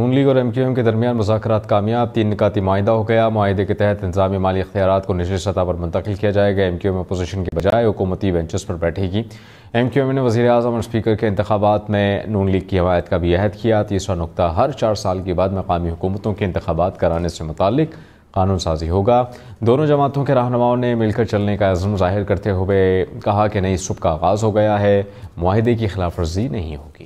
نون league اور M Q M کے درمیان مذاکرات کامیاب، 3 نکاتی معاہدہ ہو گیا۔ معاہدے کے تحت انتظامی مالی اختیارات کو نجی سطح پر منتقل کیا جائے گا۔ ایم کیو ایم اپوزیشن کے بجائے حکومتی بینچز پر بیٹھے گی۔ ایم کیو ایم نے وزیر اعظم اور اسپیکر کے انتخابات میں نون لیگ کی حمایت کا بھی عہد کیا۔ تیسرا نکتہ، ہر 4 سال کے بعد مقامی حکومتوں کے انتخابات کرانے سے متعلق قانون سازی ہوگا۔ دونوں جماعتوں کے رہنماؤں نے مل کر چلنے کا عزم ظاہر کرتے ہوئے کہا کہ نئی صبح کا آغاز ہو گیا ہے، معاہدے کی خلاف ورزی نہیں ہوگی۔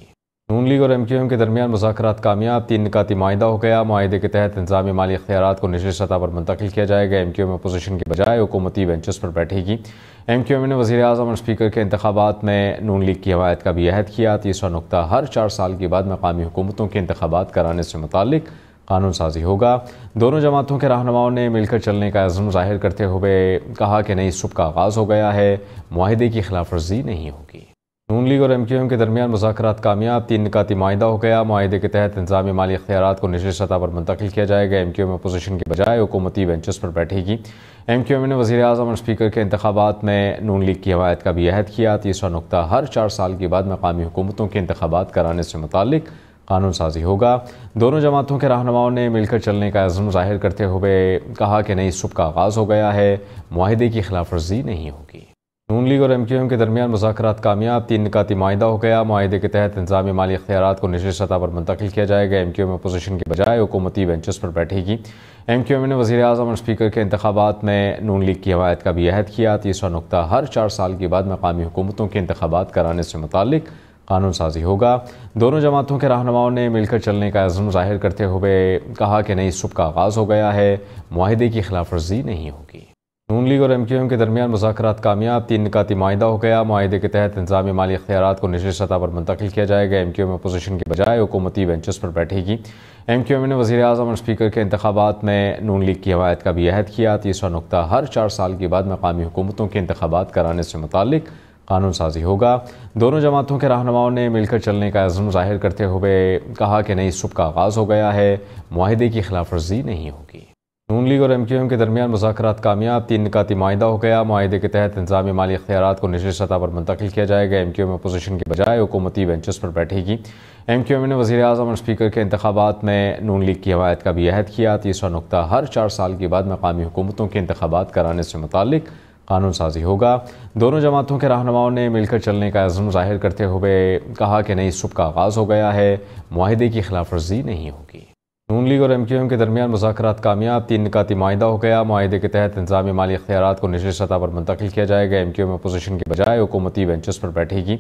نون لیگ اور ایم کیو ایم کے درمیان مذاکرات کامیاب، 3 نکاتی معاہدہ ہو گیا۔ معاہدے کے تحت انتظامی مالی اختیارات کو نجی سطح پر منتقل کیا جائے گا۔ ایم کیو ایم اپوزیشن کے بجائے حکومتی بینچز پر بیٹھے گی۔ ایم کیو ایم نے وزیر اعظم اور اسپیکر کے انتخابات میں نون لیگ کی حمایت کا بھی عہد کیا۔ تیسرا نکتہ، ہر 4 سال کے بعد مقامی حکومتوں کے انتخابات کرانے سے متعلق قانون سازی ہوگا۔ دونوں جماعتوں کے رہنماؤں نے مل کر چلنے کا عزم ظاہر کرتے ہوئے کہا کہ نئی صبح کا آغاز ہو گیا ہے، معاہدے کی خلاف ورزی نہیں ہوگی۔ نون لیگ اور ایم کیو ایم کے درمیان مذاکرات کامیاب، 3 نکاتی معاہدہ ہو گیا۔ معاہدے کے تحت انتظامی مالی اختیارات کو نجی سطح پر منتقل کیا جائے گا۔ ایم کیو ایم اپوزیشن کے بجائے حکومتی بینچز پر بیٹھے گی۔ ایم کیو ایم نے وزیر اعظم اور اسپیکر کے انتخابات میں نون لیگ کی حمایت کا بھی عہد کیا۔ تیسرا نکتہ، ہر 4 سال کے بعد مقامی حکومتوں کے انتخابات کرانے سے متعلق قانون سازی ہوگا۔ دونوں جماعتوں کے رہنماؤں نے مل کر چلنے کا عزم ظاہر کرتے ہوئے کہا کہ نئی صبح کا آغاز ہو گیا ہے، معاہدے کی خلاف ورزی نہیں ہوگی۔ نون لیگ اور ایم کیو ایم کے درمیان مذاکرات کامیاب، 3 نکاتی معاہدہ ہو گیا۔ معاہدے کے تحت انتظامی مالی اختیارات کو نجی سطح پر منتقل کیا جائے گا۔ ایم کیو ایم اپوزیشن کے بجائے حکومتی بینچز پر بیٹھے گی۔ ایم کیو ایم نے وزیر اعظم اور اسپیکر کے انتخابات میں نون لیگ کی حمایت کا بھی عہد کیا۔ تیسرا نکتہ، ہر 4 سال کے بعد مقامی حکومتوں کے انتخابات کرانے سے متعلق قانون سازی ہوگا۔ دونوں جماعتوں کے رہنماؤں نے مل کر چلنے کا عزم ظاہر کرتے ہوئے کہا کہ نئی صبح کا آغاز ہو گیا ہے، معاہدے کی خلاف ورزی نہیں ہوگی۔ نون لیگ اور ایم کیو ایم کے درمیان مذاکرات کامیاب، 3 نکاتی معاہدہ ہو گیا۔ معاہدے کے تحت انتظامی مالی اختیارات کو نجی سطح پر منتقل کیا جائے گا۔ ایم کیو ایم اپوزیشن کے بجائے حکومتی بینچز پر بیٹھے گی۔ ایم کیو ایم نے وزیر اعظم اور اسپیکر کے انتخابات میں نون لیگ کی حمایت کا بھی عہد کیا۔ تیسرا نکتہ، ہر 4 سال کے بعد مقامی حکومتوں کے انتخابات کرانے سے متعلق قانون سازی ہوگا۔ دونوں جماعتوں کے رہنماؤں نے مل کر چلنے کا عزم ظاہر کرتے ہوئے کہا کہ نئی صبح کا آغاز ہو گیا ہے، معاہدے کی خلاف ورزی نہیں ہوگی۔ نون لیگ اور ایم کیو ایم کے درمیان مذاکرات کامیاب، 3 نکاتی معاہدہ ہو گیا۔ معاہدے کے تحت انتظامی مالی اختیارات کو نجی سطح پر منتقل کیا جائے گا۔ ایم کیو ایم اپوزیشن کے بجائے حکومتی بینچز پر بیٹھے گی۔ ایم کیو ایم نے وزیر اعظم اور اسپیکر کے انتخابات میں نون لیگ کی حمایت کا بھی عہد کیا۔ تیسرا نکتہ، ہر 4 سال کے بعد مقامی حکومتوں کے انتخابات کرانے سے متعلق قانون سازی ہوگا۔ دونوں جماعتوں کے رہنماؤں نے مل کر چلنے کا عزم ظاہر کرتے ہوئے کہا کہ نئی صبح کا آغاز ہو گیا ہے، معاہدے کی خلاف ورزی نہیں ہوگی۔ نون لیگ اور ایم کیو ایم کے درمیان مذاکرات کامیاب، 3 نکاتی معاہدہ ہو گیا۔ معاہدے کے تحت انتظامی مالی اختیارات کو نجی سطح پر منتقل کیا جائے گا۔ ایم کیو ایم اپوزیشن کے بجائے حکومتی بینچز پر بیٹھے گی۔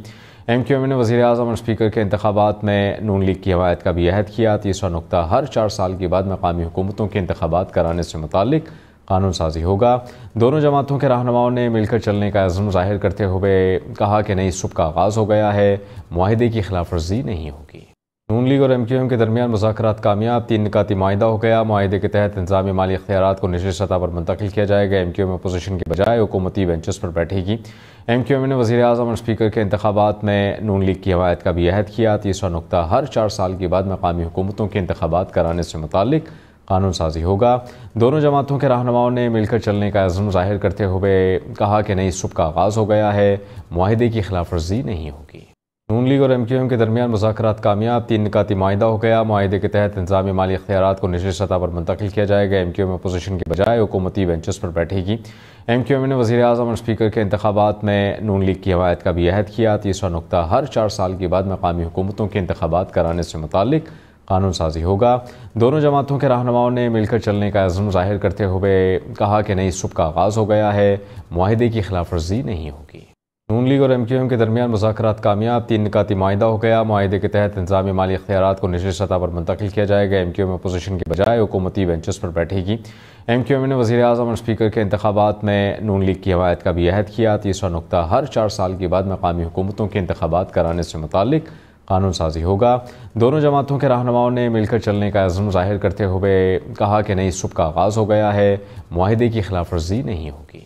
ایم کیو ایم نے وزیر اعظم اور اسپیکر کے انتخابات میں نون لیگ کی حمایت کا بھی عہد کیا۔ تیسرا نکتہ، ہر 4 سال کے بعد مقامی حکومتوں کے انتخابات کرانے سے متعلق قانون سازی ہوگا۔ دونوں جماعتوں کے رہنماؤں نے مل کر چلنے کا عزم ظاہر کرتے ہوئے کہا کہ نئی صبح کا آغاز ہو گیا ہے، معاہدے کی خلاف ورزی نہیں ہوگی۔ نون لیگ اور ایم کیو ایم کے درمیان مذاکرات کامیاب، 3 نکاتی معاہدہ ہو گیا۔ معاہدے کے تحت انتظامی مالی اختیارات کو نجی سطح پر منتقل کیا جائے گا۔ ایم کیو ایم اپوزیشن کے بجائے حکومتی بینچز پر بیٹھے گی۔ ایم کیو ایم نے وزیر اعظم اور اسپیکر کے انتخابات میں نون لیگ کی حمایت کا بھی عہد کیا۔ تیسرا نکتہ، ہر 4 سال کے بعد مقامی حکومتوں کے انتخابات کرانے سے متعلق قانون سازی ہوگا۔ دونوں جماعتوں کے رہنماؤں نے مل کر چلنے کا عزم ظاہر کرتے ہوئے کہا کہ نئی صبح کا آغاز ہو گیا ہے، معاہدے کی خلاف ورزی نہیں ہوگی۔ نون لیگ اور ایم کیو ایم کے درمیان مذاکرات کامیاب، 3 نکاتی معاہدہ ہو گیا۔ معاہدے کے تحت انتظامی مالی اختیارات کو نجی سطح پر منتقل کیا جائے گا۔ ایم کیو ایم اپوزیشن کے بجائے حکومتی بینچز پر بیٹھے گی۔ ایم کیو ایم نے وزیر اعظم اور اسپیکر کے انتخابات میں نون لیگ کی حمایت کا بھی عہد کیا۔ تیسرا نکتہ، ہر 4 سال کے بعد مقامی حکومتوں کے انتخابات کرانے سے متعلق قانون سازی ہوگا۔ دونوں جماعتوں کے رہنماؤں نے مل کر چلنے کا عزم ظاہر کرتے ہوئے کہا کہ نئی صبح کا آغاز ہو گیا ہے، معاہدے کی خلاف ورزی نہیں ہوگی۔ نون لیگ اور ایم کیو ایم کے درمیان مذاکرات کامیاب، 3 نکاتی معاہدہ ہو گیا۔ معاہدے کے تحت انتظامی مالی اختیارات کو نجی سطح پر منتقل کیا جائے گا۔ ایم کیو ایم اپوزیشن کے بجائے حکومتی بینچز پر بیٹھے گی۔ ایم کیو ایم نے وزیر اعظم اور اسپیکر کے انتخابات میں نون لیگ کی حمایت کا بھی عہد کیا۔ تیسرا نکتہ، ہر 4 سال کے بعد مقامی حکومتوں کے انتخابات کرانے سے متعلق قانون سازی ہوگا۔ دونوں جماعتوں کے رہنماؤں نے مل کر چلنے کا عزم ظاہر کرتے ہوئے کہا کہ نئی صبح کا آغاز ہو گیا ہے، معاہدے کی خلاف ورزی نہیں ہوگی۔